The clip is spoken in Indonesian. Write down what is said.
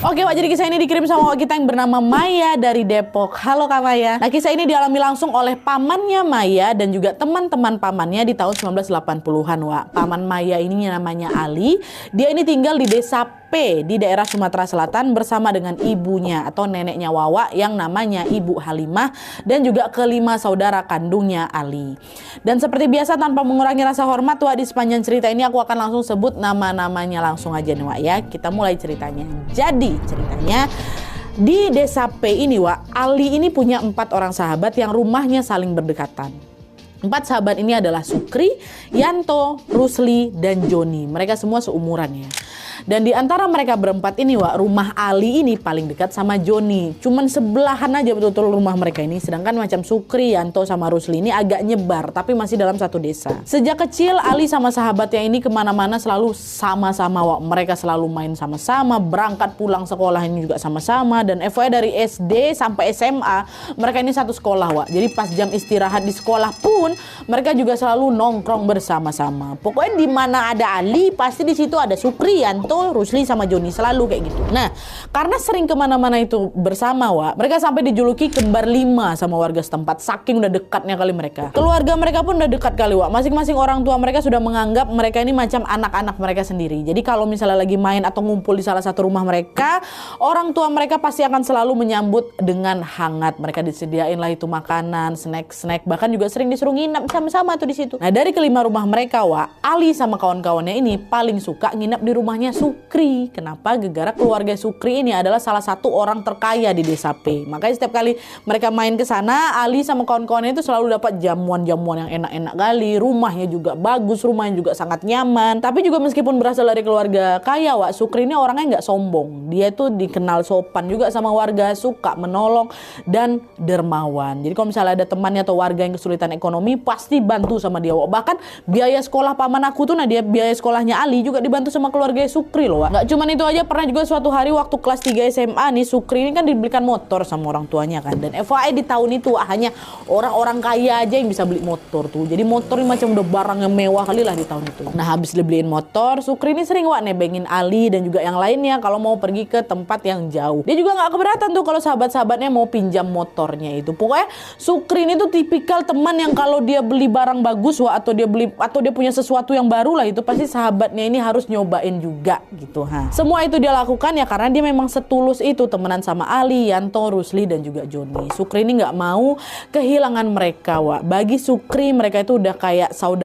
Oke Wak, jadi kisah ini dikirim sama Wak kita yang bernama Maya dari Depok. Halo Kak Maya. Nah, kisah ini dialami langsung oleh pamannya Maya dan juga teman-teman pamannya di tahun 1980-an Wak. Paman Maya ini namanya Ali. Dia ini tinggal di desa P di daerah Sumatera Selatan bersama dengan ibunya atau neneknya Wawa yang namanya Ibu Halimah dan juga kelima saudara kandungnya Ali. Dan seperti biasa tanpa mengurangi rasa hormat Wak, di sepanjang cerita ini aku akan langsung sebut nama-namanya langsung aja nih Wak ya. Kita mulai ceritanya. Jadi ceritanya di desa P ini Wak, Ali ini punya 4 orang sahabat yang rumahnya saling berdekatan. 4 sahabat ini adalah Sukri, Yanto, Rusli, dan Joni. Mereka semua seumuran ya. Dan di antara mereka berempat ini Wak, rumah Ali ini paling dekat sama Joni. Cuman sebelahan aja betul-betul rumah mereka ini. Sedangkan macam Sukri, Yanto, sama Rusli ini agak nyebar tapi masih dalam satu desa. Sejak kecil Ali sama sahabatnya ini kemana-mana selalu sama-sama Wak. Mereka selalu main sama-sama, berangkat pulang sekolah ini juga sama-sama. Dan FYI dari SD sampai SMA mereka ini satu sekolah Wak. Jadi pas jam istirahat di sekolah pun mereka juga selalu nongkrong bersama-sama. Pokoknya di mana ada Ali pasti di situ ada Sukri, Yanto, Rusli sama Joni, selalu kayak gitu. Nah, karena sering kemana-mana itu bersama Wak, mereka sampai dijuluki kembar 5 sama warga setempat. Saking udah dekatnya kali mereka. Keluarga mereka pun udah dekat kali Wak. Masing-masing orang tua mereka sudah menganggap mereka ini macam anak-anak mereka sendiri. Jadi kalau misalnya lagi main atau ngumpul di salah satu rumah mereka, orang tua mereka pasti akan selalu menyambut dengan hangat. Mereka disediain lah itu makanan, snack-snack, bahkan juga sering disuruh nginap sama-sama tuh di situ. Nah, dari kelima rumah mereka Wak, Ali sama kawan-kawannya ini paling suka nginap di rumahnya Sukri. Kenapa? Gegara keluarga Sukri ini adalah salah satu orang terkaya di desa P. Makanya setiap kali mereka main ke sana, Ali sama kawan-kawannya itu selalu dapat jamuan-jamuan yang enak-enak kali. Rumahnya juga bagus, rumahnya juga sangat nyaman. Tapi juga meskipun berasal dari keluarga kaya Wak, Sukri ini orangnya nggak sombong. Dia tuh dikenal sopan juga sama warga, suka menolong dan dermawan. Jadi kalau misalnya ada temannya atau warga yang kesulitan ekonomi, pasti bantu sama dia Wak. Bahkan biaya sekolah paman aku tuh, nah dia biaya sekolahnya Ali juga dibantu sama keluarga Sukri loh Wak. Nggak cuman itu aja, pernah juga suatu hari waktu kelas 3 SMA nih, Sukri ini kan dibelikan motor sama orang tuanya kan. Dan FYI di tahun itu Wak, hanya orang-orang kaya aja yang bisa beli motor tuh. Jadi motor ini macam udah barang yang mewah kali lah di tahun itu. Nah, habis dibeliin motor, Sukri ini sering Wak nebengin Ali dan juga yang lainnya kalau mau pergi ke tempat yang jauh. Dia juga nggak keberatan tuh kalau sahabat-sahabatnya mau pinjam motornya itu. Pokoknya Sukri ini tuh tipikal teman yang kalau dia beli barang bagus Wak, atau dia punya sesuatu yang baru lah, itu pasti sahabatnya ini harus nyobain juga gitu. Semua itu dia lakukan ya karena dia memang setulus itu temenan sama Ali, Yanto, Rusli, dan juga Joni. Sukri ini nggak mau kehilangan mereka Wak. Bagi Sukri mereka itu udah kayak saudara.